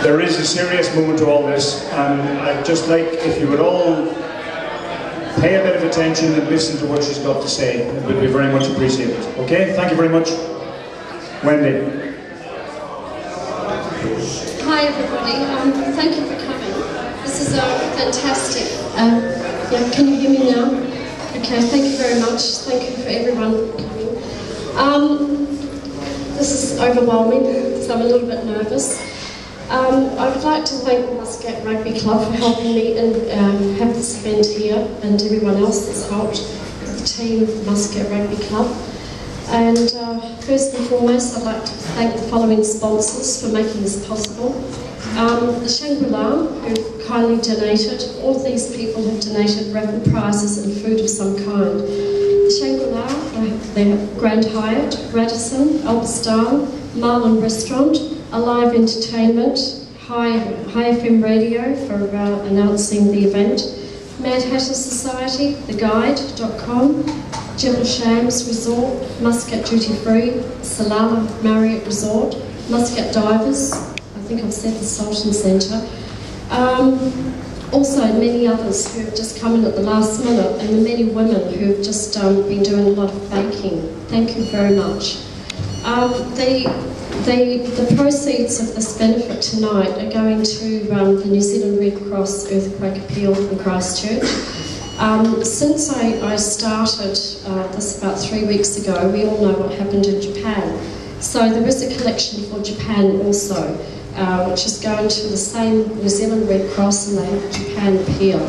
There is a serious moment to all this, and I'd just like if you would all pay a bit of attention and listen to what she's got to say. It would be very much appreciated. Okay? Thank you very much. Wendy. Hi everybody, thank you for coming. This is fantastic. Yeah, can you hear me now? Okay, thank you very much. Thank you for everyone coming. This is overwhelming, so I'm a little bit nervous. I would like to thank the Muscat Rugby Club for helping me and have this event here, and everyone else that's helped, the team of the Muscat Rugby Club. And first and foremost, I'd like to thank the following sponsors for making this possible. The Shangri-La, who kindly donated. All of these people have donated raffle prizes and food of some kind. The Shangri-La, they have Grand Hyatt, Radisson, Alpstar, Marlin Restaurant, Alive Entertainment, High FM Radio for announcing the event, Mad Hatter Society, TheGuide.com, Jebel Shams Resort, Muscat Duty Free, Salala Marriott Resort, Muscat Divers, I think I've said the Sultan Centre, also many others who have just come in at the last minute, and the many women who have just been doing a lot of baking. Thank you very much. The proceeds of this benefit tonight are going to the New Zealand Red Cross Earthquake Appeal in Christchurch. Since I started this about 3 weeks ago, we all know what happened in Japan. So there is a collection for Japan also, which is going to the same New Zealand Red Cross and the Japan Appeal.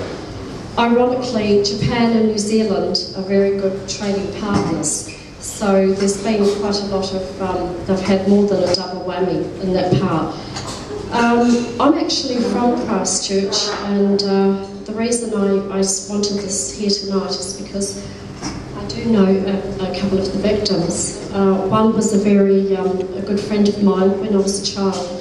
Ironically, Japan and New Zealand are very good trading partners. So there's been quite a lot of, they've had more than a double whammy in that part. I'm actually from Christchurch, and the reason I wanted this here tonight is because I do know a couple of the victims. One was a good friend of mine when I was a child,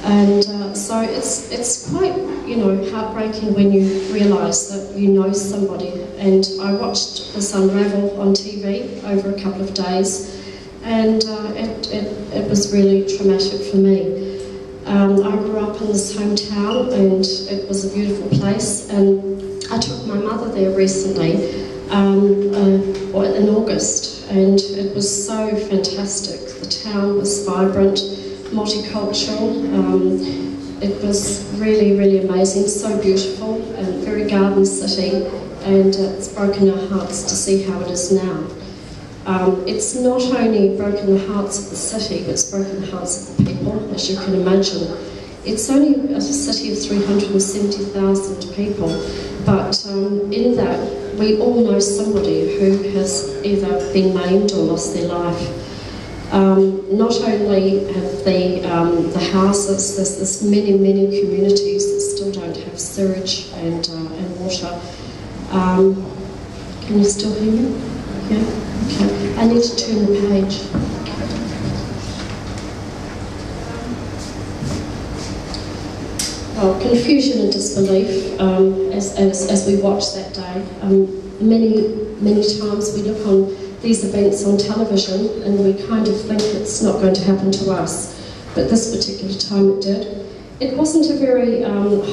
and so it's quite, you know, heartbreaking when you realise that you know somebody. And I watched this unravel on TV over a couple of days, and it was really traumatic for me. I grew up in this hometown, and it was a beautiful place, and I took my mother there recently in August, and it was so fantastic. The town was vibrant, multicultural. It was really, really amazing, so beautiful, and very garden city, and it's broken our hearts to see how it is now. It's not only broken the hearts of the city, but it's broken the hearts of the people, as you can imagine. It's only a city of 370,000 people, but in that, we all know somebody who has either been maimed or lost their life. Not only have the houses, there's many communities that still don't have sewage and water. Can you still hear me? Yeah? Okay. I need to turn the page. Well, confusion and disbelief as we watch that day. Many times we look on these events on television and we kind of think it's not going to happen to us, but this particular time it did. It wasn't a very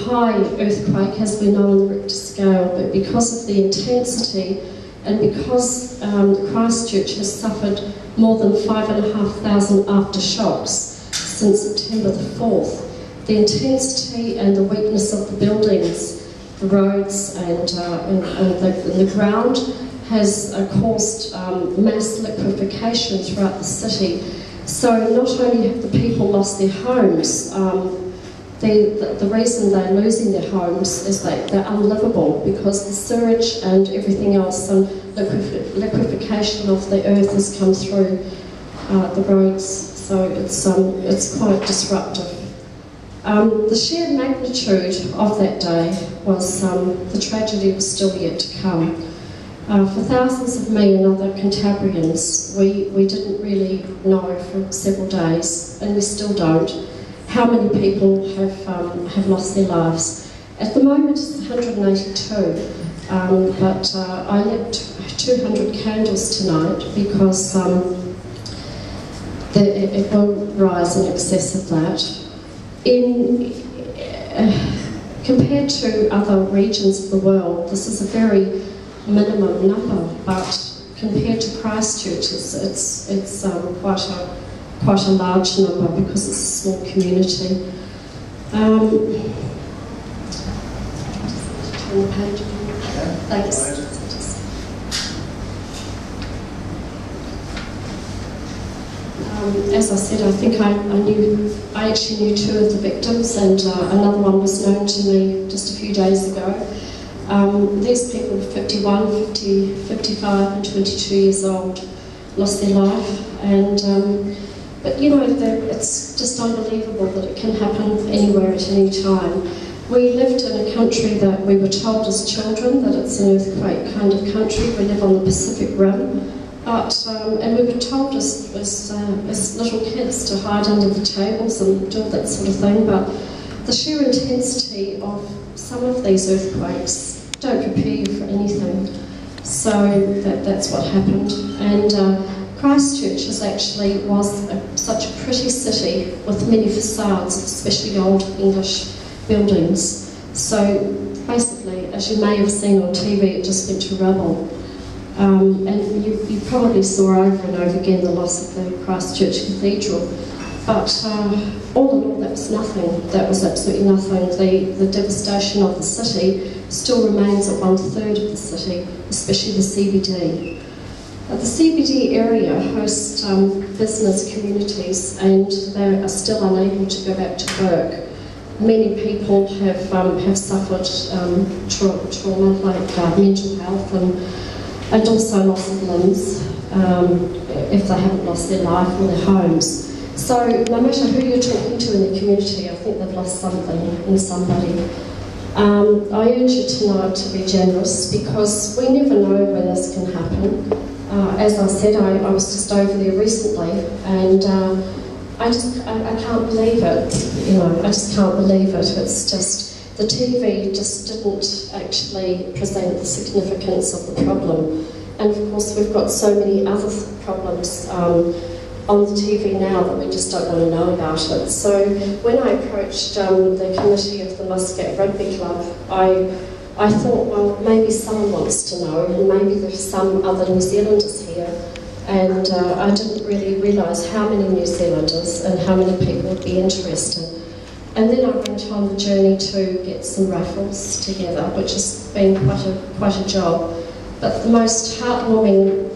high earthquake as we know on the Richter scale, but because of the intensity and because Christchurch has suffered more than 5,500 aftershocks since September the 4th, the intensity and the weakness of the buildings, the roads and the ground has caused mass liquefaction throughout the city. So not only have the people lost their homes, the reason they're losing their homes is that they're unlivable because the sewage and everything else and liquefaction of the earth has come through the roads. So it's quite disruptive. The sheer magnitude of that day was the tragedy was still yet to come. For thousands of me and other Cantabrians, we didn't really know for several days, and we still don't, how many people have lost their lives. At the moment it's 182, but I lit 200 candles tonight because it will rise in excess of that. Compared to other regions of the world, this is a very minimum number, but compared to Christchurch, it's quite a large number because it's a small community. Turn the page. Thanks. As I said, I think I actually knew two of the victims, and another one was known to me just a few days ago. These people were 51, 50, 55 and 22 years old, lost their life, and but you know, it's just unbelievable that it can happen anywhere at any time. We lived in a country that we were told as children that it's an earthquake kind of country. We live on the Pacific Rim. But, and we were told as little kids to hide under the tables and do that sort of thing, but the sheer intensity of some of these earthquakes don't prepare you for anything. So that's what happened. And Christchurch was such a pretty city with many facades, especially old English buildings. So basically, as you may have seen on TV, it just went to rubble. And you probably saw over and over again the loss of the Christchurch Cathedral. But all in all, that was nothing. That was absolutely nothing. The devastation of the city still remains at 1/3 of the city, especially the CBD. The CBD area hosts business communities, and they are still unable to go back to work. Many people have suffered trauma like mental health and also loss of limbs if they haven't lost their life or their homes. So no matter who you're talking to in the community, I think they've lost something in somebody. I urge you tonight to be generous, because we never know when this can happen. As I said, I was just over there recently, and I can't believe it. You know, I just can't believe it. It's just, the TV just didn't actually present the significance of the problem. And of course, we've got so many other problems on the TV now that we just don't want to know about it. So when I approached the committee of the Muscat Rugby Club, I thought, well, maybe someone wants to know, and maybe there's some other New Zealanders here. And I didn't really realise how many New Zealanders and how many people would be interested. And then I went on the journey to get some raffles together, which has been quite a job. But the most heartwarming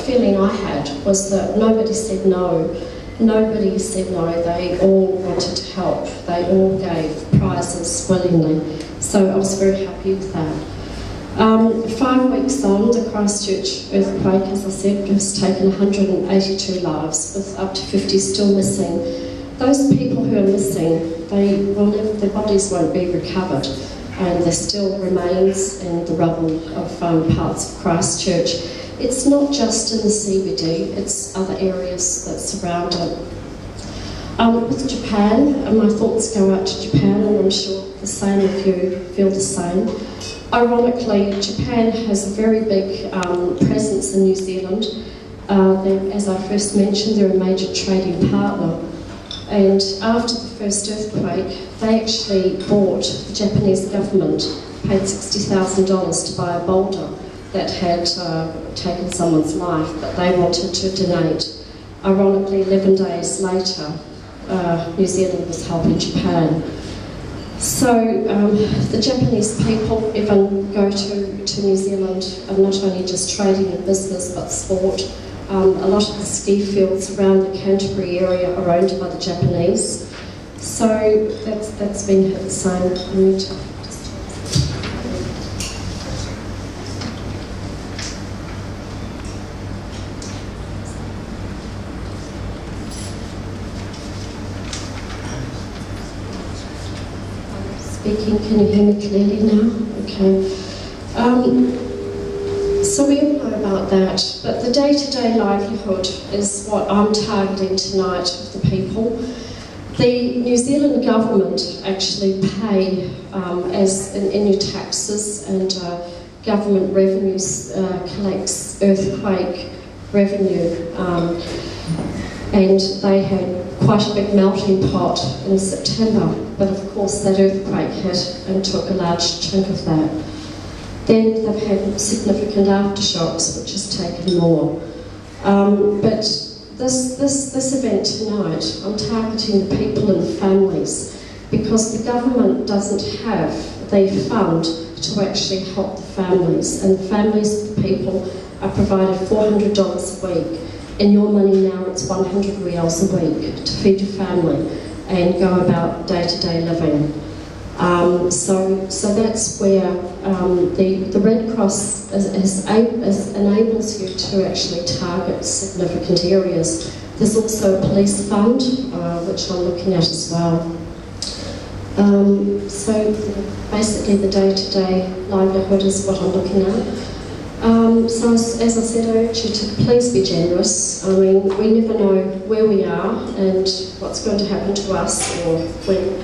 feeling I had was that nobody said no. Nobody said no. They all wanted to help. They all gave prizes willingly. So I was very happy with that. 5 weeks on, the Christchurch earthquake, as I said, has taken 182 lives, with up to 50 still missing. Those people who are missing, their bodies won't be recovered, and there still remains in the rubble of parts of Christchurch. It's not just in the CBD, it's other areas that surround it. With Japan, my thoughts go out to Japan, and I'm sure the same if you feel the same. Ironically, Japan has a very big presence in New Zealand. As I first mentioned, they're a major trading partner. And after the first earthquake, they actually bought, the Japanese government paid $60,000 to buy a boulder that had taken someone's life, but they wanted to donate. Ironically, 11 days later, New Zealand was helping Japan. So the Japanese people even go to New Zealand, not only just trading and business, but sport. A lot of the ski fields around the Canterbury area are owned by the Japanese. So that's been hit the same. Speaking, can you hear me clearly now? Okay. So we all know about that, but the day-to-day livelihood is what I'm targeting tonight of the people. The New Zealand government actually pay, as in your taxes and government revenues, collects earthquake revenue. and they had quite a big melting pot in September, but of course that earthquake hit and took a large chunk of that. Then they've had significant aftershocks, which has taken more. But this event tonight, I'm targeting the people and the families, because the government doesn't have the fund to actually help the families, and the families of the people are provided $400 a week. In your money now, it's 100 reals a week to feed your family and go about day-to-day living. So that's where the Red Cross enables you to actually target significant areas. There's also a police fund, which I'm looking at as well. So basically the day-to-day livelihood is what I'm looking at. So as I said, I urge you to please be generous. I mean, we never know where we are and what's going to happen to us, or when.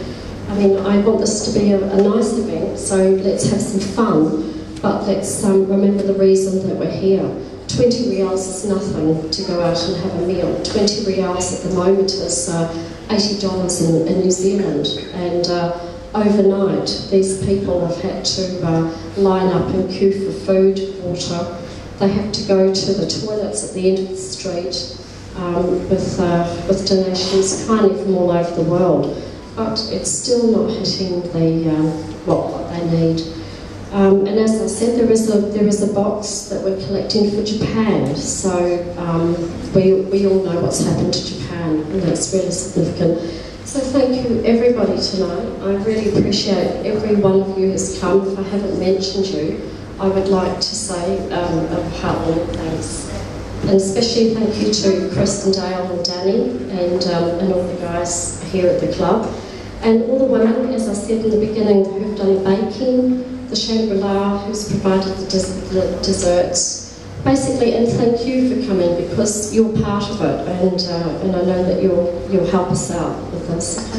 I mean, I want this to be a nice event, so let's have some fun, but let's remember the reason that we're here. 20 reals is nothing to go out and have a meal. 20 reals at the moment is $80 in New Zealand, and overnight these people have had to line up and queue for food, water. They have to go to the toilets at the end of the street with donations kindly from all over the world. But it's still not hitting what they need. And as I said, there is a box that we're collecting for Japan. So we all know what's happened to Japan, and that's really significant. So thank you everybody tonight. I really appreciate every one of you who's come. If I haven't mentioned you, I would like to say a heartfelt thanks. And especially thank you to Chris and Dale and Danny and all the guys here at the club. And all the women, as I said in the beginning, who've done baking, the Shangri-La, who's provided the desserts. Basically, and thank you for coming, because you're part of it, and I know that you'll help us out with this.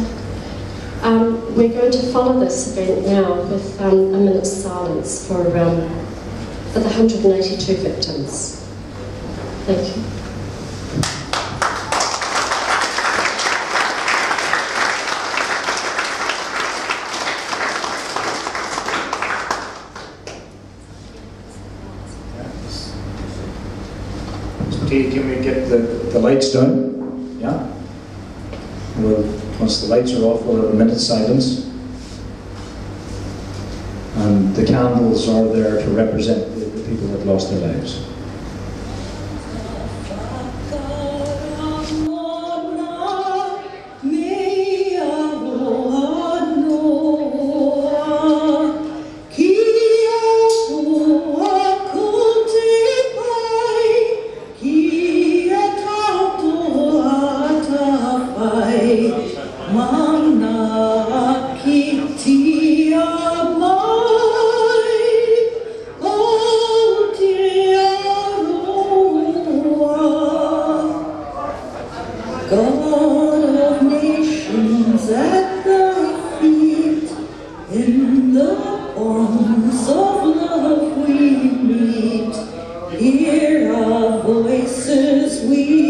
We're going to follow this event now with a minute's silence for the 182 victims. Thank you. Can we get the lights down? Yeah? Once the lights are off, we'll have a minute's silence. And the candles are there to represent the people that lost their lives. Hear our voices, we